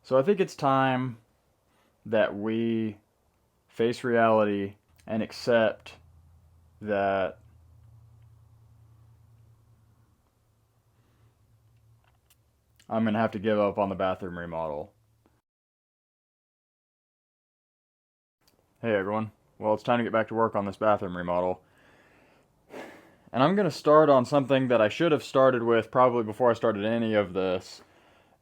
So I think it's time that we face reality and accept that I'm going to have to give up on the bathroom remodel. Hey everyone. Well, it's time to get back to work on this bathroom remodel. And I'm going to start on something that I should have started with probably before I started any of this.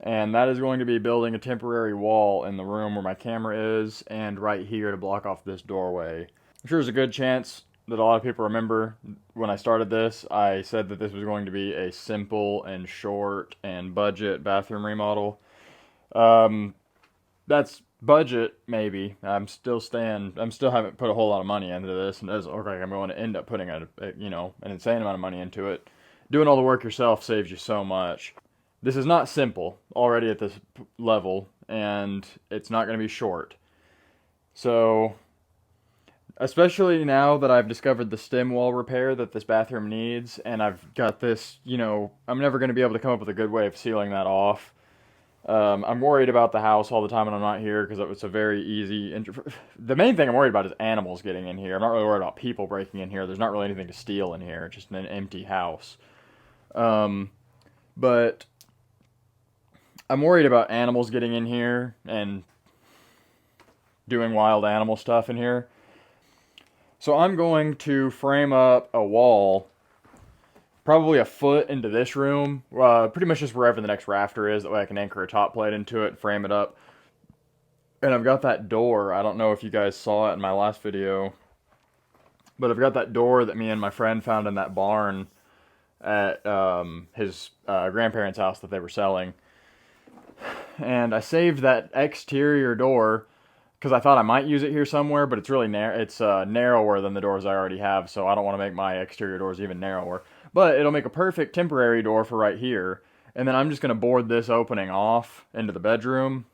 And that is going to be building a temporary wall in the room where my camera is and right here to block off this doorway. I'm sure there's a good chance that a lot of people remember when I started this, I said that this was going to be a simple and short and budget bathroom remodel. Um, that's budget maybe. I'm still haven't put a whole lot of money into this, and it doesn't look like I'm going to end up putting an insane amount of money into it. Doing all the work yourself saves you so much. This is not simple already at this level, and it's not going to be short. So, especially now that I've discovered the stem wall repair that this bathroom needs, and I've got this, I'm never going to be able to come up with a good way of sealing that off. I'm worried about the house all the time when I'm not here because it's a very easy. The main thing I'm worried about is animals getting in here. I'm not really worried about people breaking in here. There's not really anything to steal in here. It's just an empty house. Um, but I'm worried about animals getting in here and doing wild animal stuff in here. So I'm going to frame up a wall, probably a foot into this room, pretty much just wherever the next rafter is. That way I can anchor a top plate into it and frame it up. And I've got that door. I don't know if you guys saw it in my last video, but I've got that door that me and my friend found in that barn at his grandparents' house that they were selling. And I saved that exterior door because I thought I might use it here somewhere, but it's really it's narrower than the doors I already have, so I don't want to make my exterior doors even narrower. But it'll make a perfect temporary door for right here. And then I'm just going to board this opening off into the bedroom.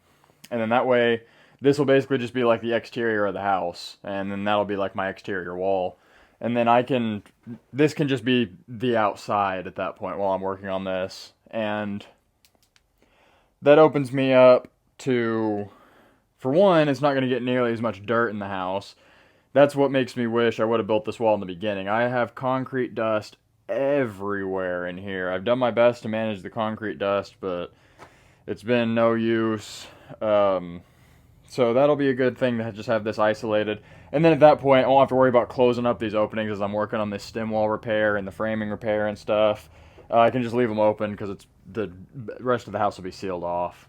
And then that way, this will basically just be like the exterior of the house. And then that'll be like my exterior wall. And then this can just be the outside at that point while I'm working on this. And that opens me up to, for one, it's not going to get nearly as much dirt in the house. That's what makes me wish I would have built this wall in the beginning. I have concrete dust everywhere in here. I've done my best to manage the concrete dust, but it's been no use. So that'll be a good thing to just have this isolated. And then at that point, I won't have to worry about closing up these openings as I'm working on this stem wall repair and the framing repair and stuff. I can just leave them open because the rest of the house will be sealed off.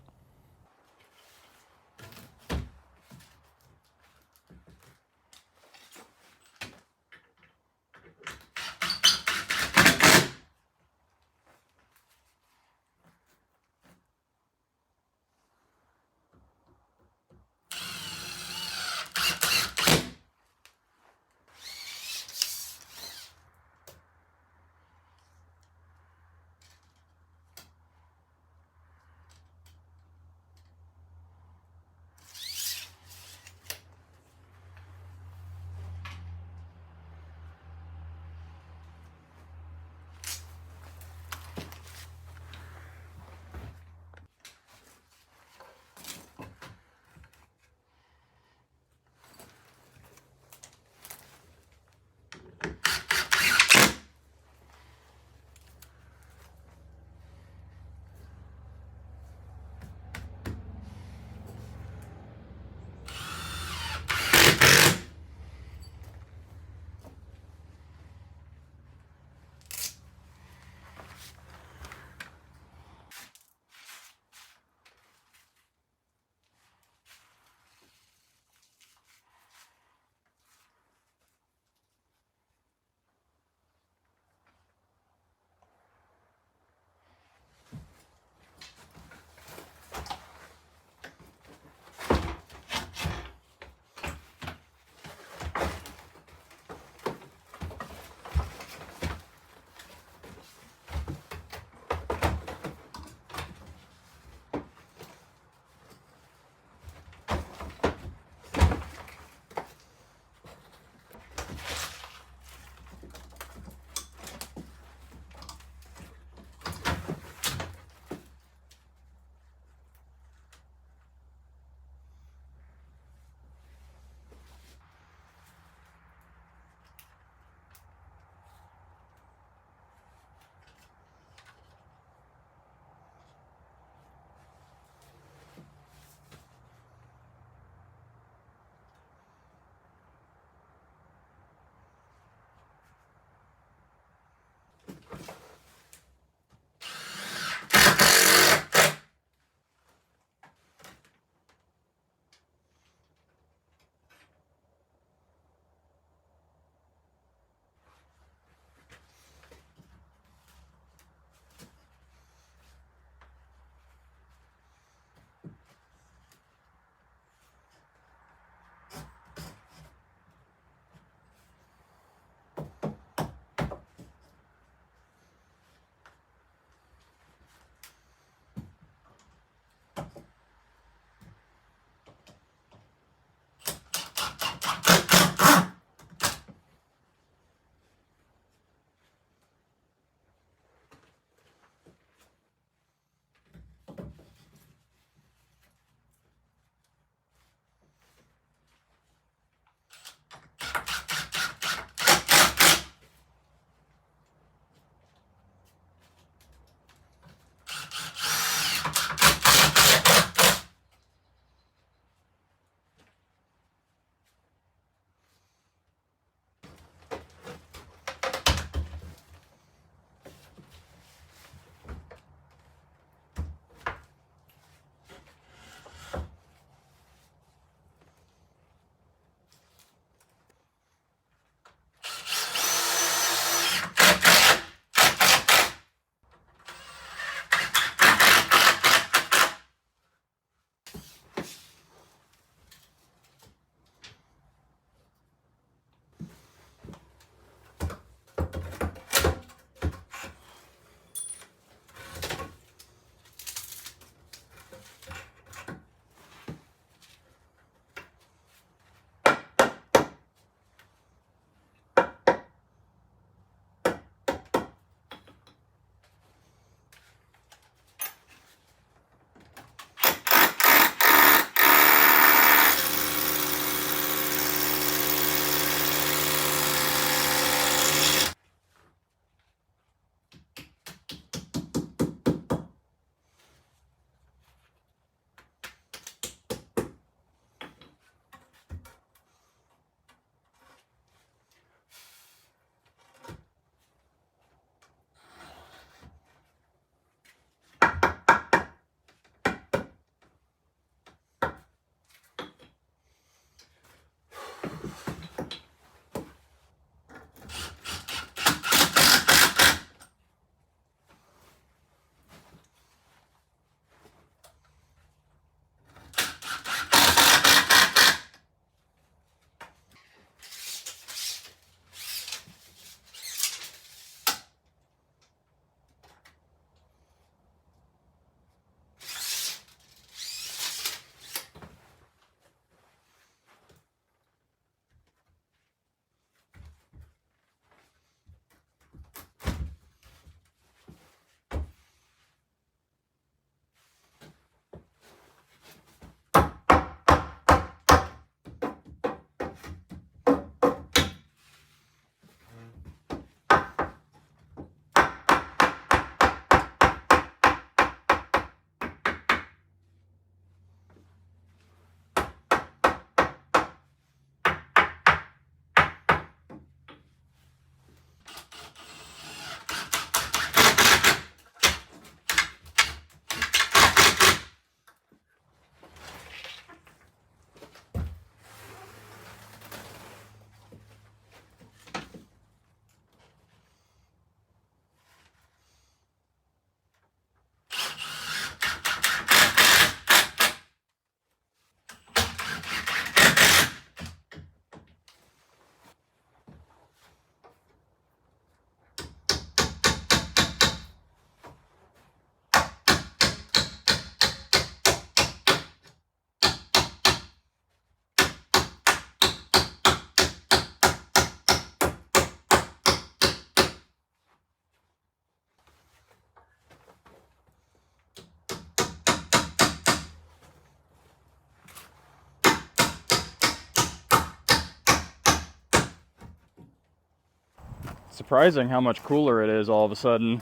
surprising how much cooler it is all of a sudden.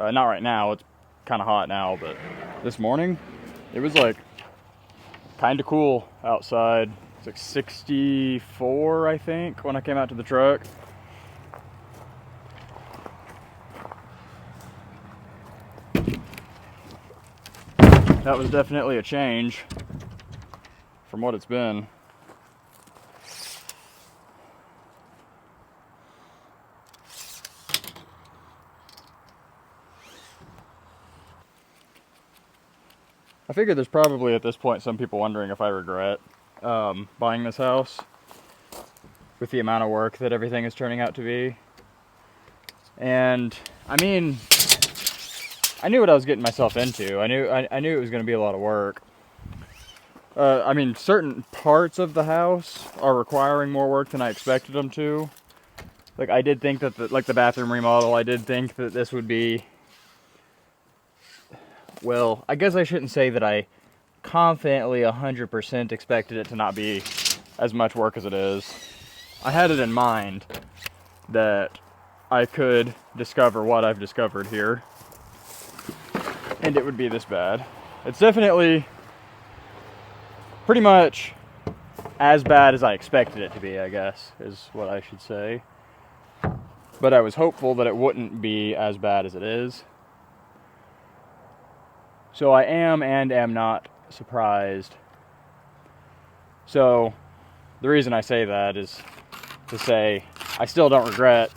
Not right now, it's kind of hot now, but this morning it was like kind of cool outside. It's like 64, I think, when I came out to the truck. That was definitely a change from what it's been. I figure there's probably at this point some people wondering if I regret buying this house with the amount of work that everything is turning out to be. And I mean, I knew what I was getting myself into. I knew it was going to be a lot of work. I mean, certain parts of the house are requiring more work than I expected them to. Like, I did think that, the bathroom remodel, I did think that this would be... Well, I guess I shouldn't say that I confidently 100% expected it to not be as much work as it is. I had it in mind that I could discover what I've discovered here, and it would be this bad. It's definitely pretty much as bad as I expected it to be, I guess, is what I should say. But I was hopeful that it wouldn't be as bad as it is. So I am and am not surprised. So the reason I say that is to say I still don't regret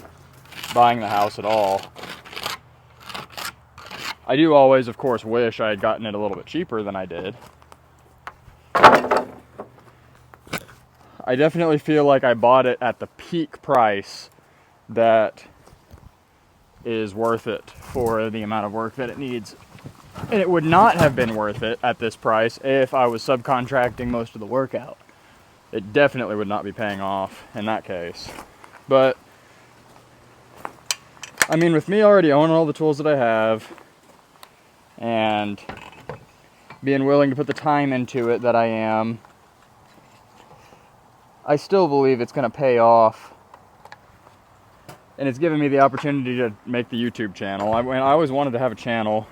buying the house at all. I do always, of course, wish I had gotten it a little bit cheaper than I did. I definitely feel like I bought it at the peak price that is worth it for the amount of work that it needs. And it would not have been worth it at this price if I was subcontracting most of the work out. It definitely would not be paying off in that case. But, I mean, with me already owning all the tools that I have, and being willing to put the time into it that I am, I still believe it's going to pay off. And it's given me the opportunity to make the YouTube channel. I always wanted to have a channel.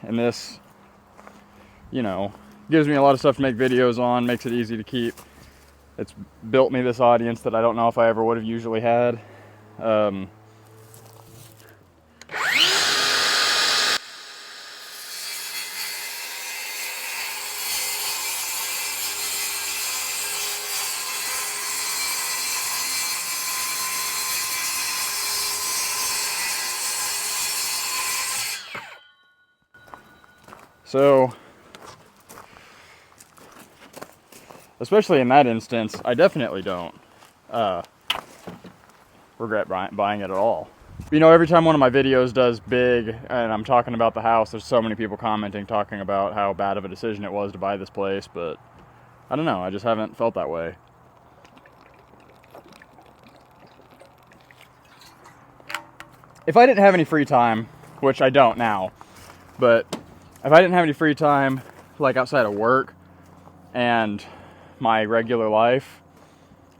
And this, you know, gives me a lot of stuff to make videos on, makes it easy to keep. It's built me this audience that I don't know if I ever would have usually had. So, especially in that instance, I definitely don't regret buying it at all. You know, every time one of my videos does big and I'm talking about the house, there's so many people commenting, talking about how bad of a decision it was to buy this place, but I don't know, I just haven't felt that way. If I didn't have any free time, which I don't now, but if I didn't have any free time, like outside of work and my regular life,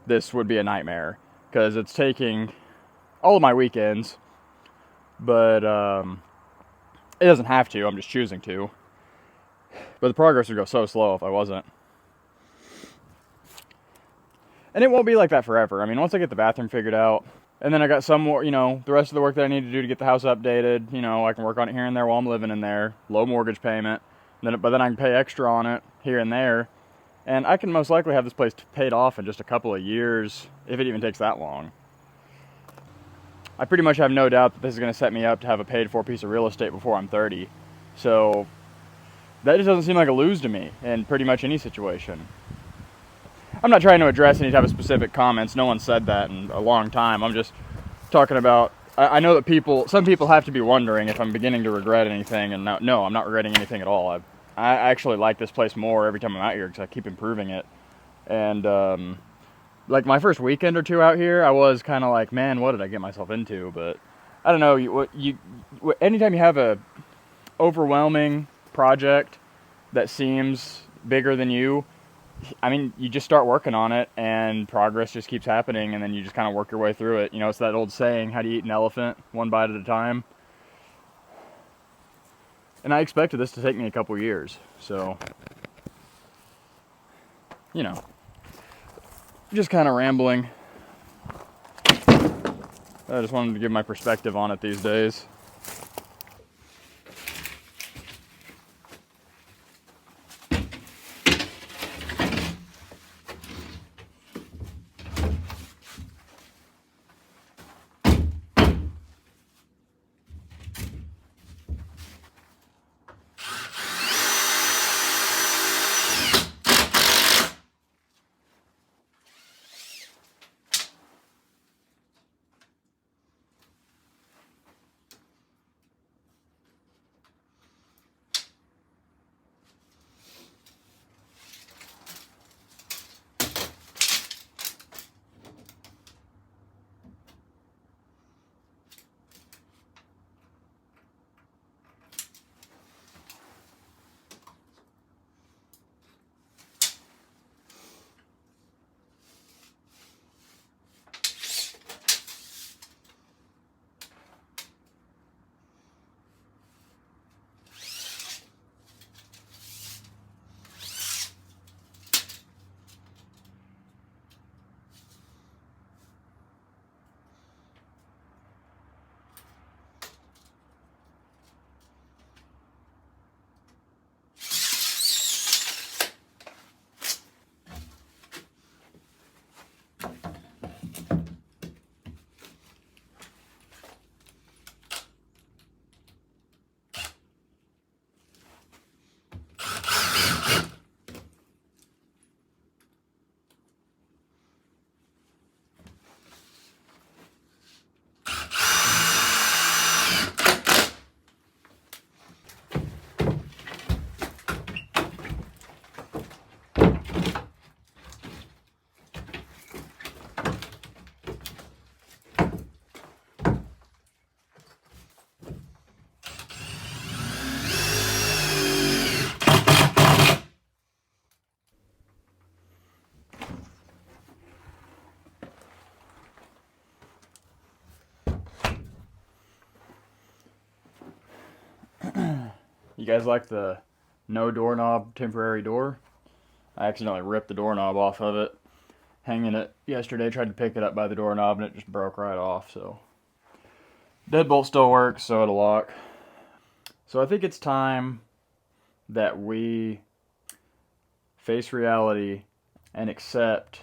this would be a nightmare, because it's taking all of my weekends, but it doesn't have to, I'm just choosing to. But the progress would go so slow if I wasn't. And it won't be like that forever. I mean, once I get the bathroom figured out, and then I got some more, you know, the rest of the work that I need to do to get the house updated, you know, I can work on it here and there while I'm living in there, low mortgage payment, but then I can pay extra on it here and there, and I can most likely have this place paid off in just a couple of years, if it even takes that long. I pretty much have no doubt that this is going to set me up to have a paid-for piece of real estate before I'm 30, so that just doesn't seem like a lose to me in pretty much any situation. I'm not trying to address any type of specific comments. No one said that in a long time. I'm just talking about, I know that some people have to be wondering if I'm beginning to regret anything, and no, I'm not regretting anything at all. I actually like this place more every time I'm out here because I keep improving it. And like my first weekend or two out here, I was kind of like, man, what did I get myself into? But I don't know, anytime you have a overwhelming project that seems bigger than you, I mean, you just start working on it, and progress just keeps happening, and then you just kind of work your way through it. You know, it's that old saying, how do you eat an elephant? One bite at a time. And I expected this to take me a couple years, so, you know, just kind of rambling. I just wanted to give my perspective on it these days. You guys like the no doorknob temporary door? I accidentally ripped the doorknob off of it, hanging it yesterday. Tried to pick it up by the doorknob and it just broke right off. So deadbolt still works, so it'll lock. So I think it's time that we face reality and accept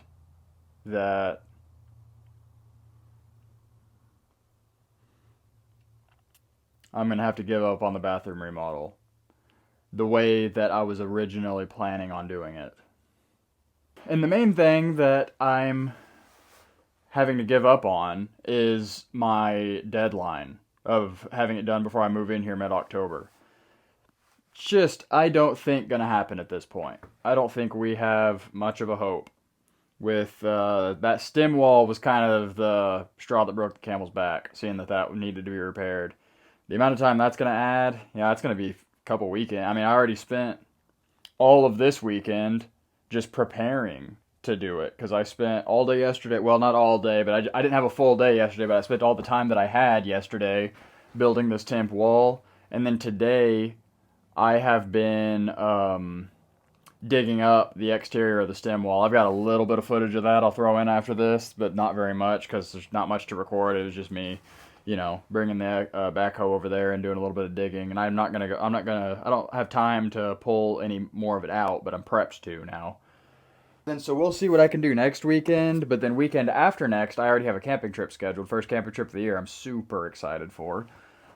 that I'm going to have to give up on the bathroom remodel the way that I was originally planning on doing it. And the main thing that I'm having to give up on is my deadline of having it done before I move in here mid-October. Just, I don't think going to happen at this point. I don't think we have much of a hope. With that stem wall was kind of the straw that broke the camel's back, seeing that that needed to be repaired. The amount of time that's going to add, yeah, it's going to be a couple weekends. I mean, I already spent all of this weekend just preparing to do it because I spent all day yesterday. Well, not all day, but I didn't have a full day yesterday, but I spent all the time that I had yesterday building this temp wall. And then today, I have been digging up the exterior of the stem wall. I've got a little bit of footage of that I'll throw in after this, but not very much because there's not much to record. It was just me, you know, bringing the backhoe over there and doing a little bit of digging. And I'm not gonna go. I don't have time to pull any more of it out, but I'm prepped to now. Then so we'll see what I can do next weekend. But then weekend after next, I already have a camping trip scheduled. First camping trip of the year. I'm super excited for,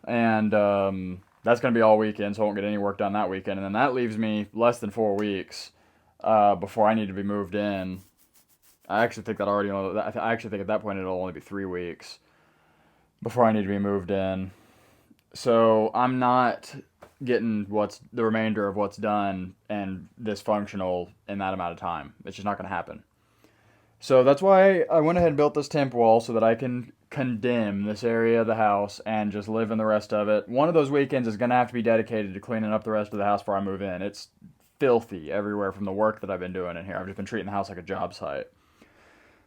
and that's gonna be all weekend, so I won't get any work done that weekend. And then that leaves me less than 4 weeks before I need to be moved in. I actually think that already. I actually think at that point it'll only be 3 weeks before I need to be moved in. So I'm not getting what's the remainder of what's done and this functional in that amount of time. It's just not going to happen. So that's why I went ahead and built this temp wall so that I can condemn this area of the house and just live in the rest of it. One of those weekends is going to have to be dedicated to cleaning up the rest of the house before I move in. It's filthy everywhere from the work that I've been doing in here. I've just been treating the house like a job site.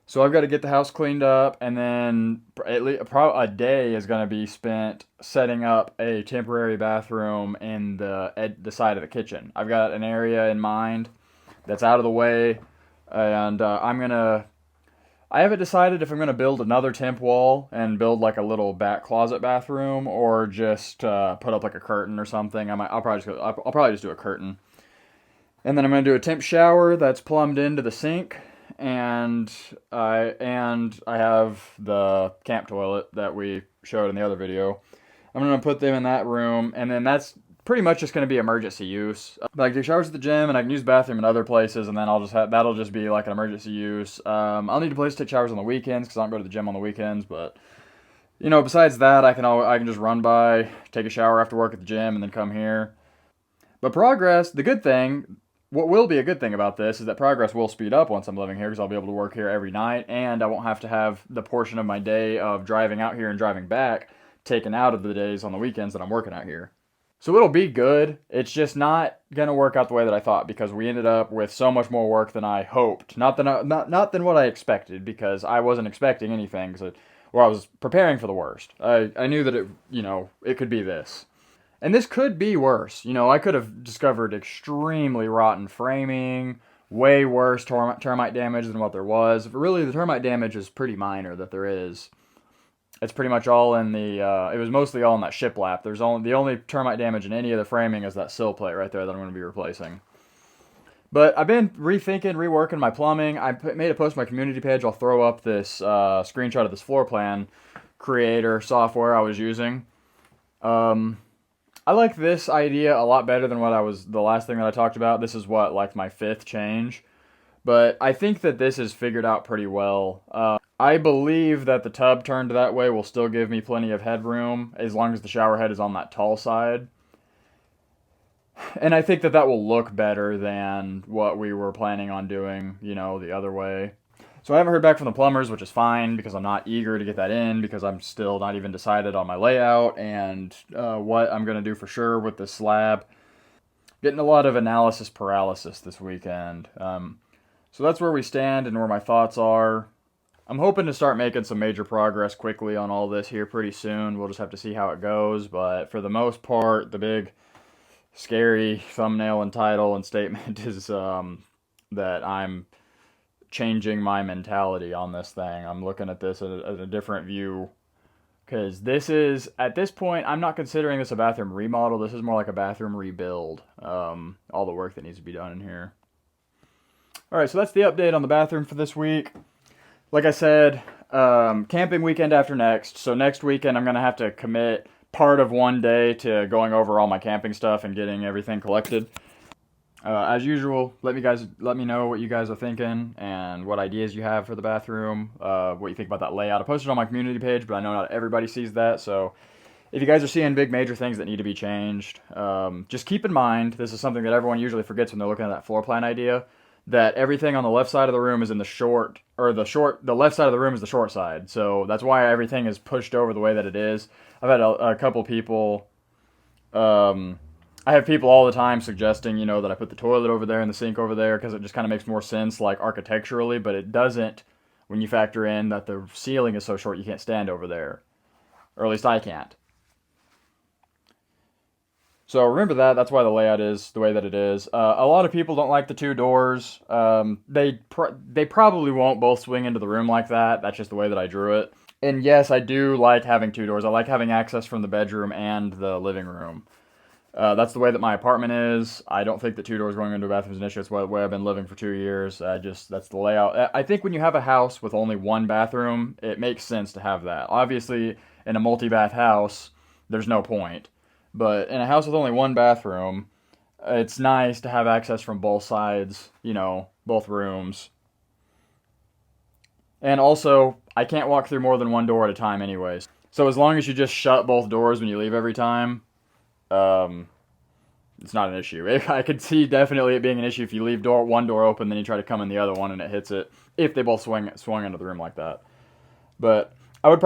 So I've got to get the house cleaned up, and then at least a day is going to be spent setting up a temporary bathroom in the side of the kitchen. I've got an area in mind that's out of the way, and I haven't decided if I'm gonna build another temp wall and build like a little back closet bathroom, or just put up like a curtain or something. I'll probably just do a curtain, and then I'm gonna do a temp shower that's plumbed into the sink, and I have the camp toilet that we showed in the other video. I'm gonna put them in that room, and then that's pretty much just gonna be emergency use. But I can do showers at the gym, and I can use the bathroom in other places, and then that'll just be like an emergency use. I'll need a place to take showers on the weekends because I don't go to the gym on the weekends. But besides that, I can just run by, take a shower after work at the gym, and then come here. But progress, the good thing, what will be a good thing about this is that progress will speed up once I'm living here because I'll be able to work here every night, and I won't have to have the portion of my day of driving out here and driving back taken out of the days on the weekends that I'm working out here. So it'll be good. It's just not gonna work out the way that I thought because we ended up with so much more work than I hoped. Not than what I expected, because I wasn't expecting anything. I was preparing for the worst. I knew that it could be this. And this could be worse. I could have discovered extremely rotten framing, way worse termite damage than what there was. But really, the termite damage is pretty minor that there is. It's pretty much all in it was mostly all in that shiplap. The only termite damage in any of the framing is that sill plate right there that I'm going to be replacing. But I've been reworking my plumbing. I made a post on my community page. I'll throw up this screenshot of this floor plan creator software I was using. I like this idea a lot better than the last thing that I talked about. This is like my 5th change. But I think that this is figured out pretty well. I believe that the tub turned that way will still give me plenty of headroom as long as the shower head is on that tall side. And I think that will look better than what we were planning on doing, the other way. So I haven't heard back from the plumbers, which is fine because I'm not eager to get that in because I'm still not even decided on my layout and what I'm going to do for sure with this slab. Getting a lot of analysis paralysis this weekend. So that's where we stand and where my thoughts are. I'm hoping to start making some major progress quickly on all this here pretty soon. We'll just have to see how it goes. But for the most part, the big scary thumbnail and title and statement is that I'm changing my mentality on this thing. I'm looking at this at a different view. Because at this point, I'm not considering this a bathroom remodel. This is more like a bathroom rebuild. All the work that needs to be done in here. Alright, so that's the update on the bathroom for this week. Like I said, camping weekend after next. So next weekend I'm going to have to commit part of one day to going over all my camping stuff and getting everything collected. As usual, let me know what you guys are thinking and what ideas you have for the bathroom, what you think about that layout. I posted it on my community page, but I know not everybody sees that, so if you guys are seeing big major things that need to be changed, just keep in mind, this is something that everyone usually forgets when they're looking at that floor plan idea, that everything on the left side of the room is in the left side of the room is the short side. So that's why everything is pushed over the way that it is. I've had a couple people, I have people all the time suggesting, that I put the toilet over there and the sink over there because it just kind of makes more sense, like architecturally, but it doesn't when you factor in that the ceiling is so short you can't stand over there. Or at least I can't. So remember that. That's why the layout is the way that it is. A lot of people don't like the 2 doors. They probably won't both swing into the room like that. That's just the way that I drew it. And yes, I do like having 2 doors. I like having access from the bedroom and the living room. That's the way that my apartment is. I don't think that 2 doors going into a bathroom is an issue. It's the way I've been living for 2 years. That's the layout. I think when you have a house with only 1 bathroom, it makes sense to have that. Obviously, in a multi-bath house, there's no point. But in a house with only 1 bathroom, it's nice to have access from both sides, both rooms. And also, I can't walk through more than 1 door at a time anyways. So as long as you just shut both doors when you leave every time, it's not an issue. I could see definitely it being an issue if you leave 1 door open, then you try to come in the other one and it hits it, if they both swung into the room like that. But I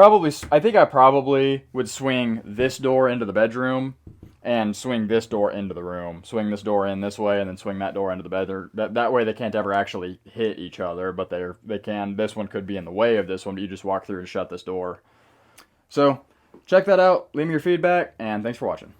think I probably would swing this door into the bedroom and swing this door into the room. Swing this door in this way, and then swing that door into the bedroom. That way they can't ever actually hit each other, but they can. This one could be in the way of this one, but you just walk through and shut this door. So check that out. Leave me your feedback, and thanks for watching.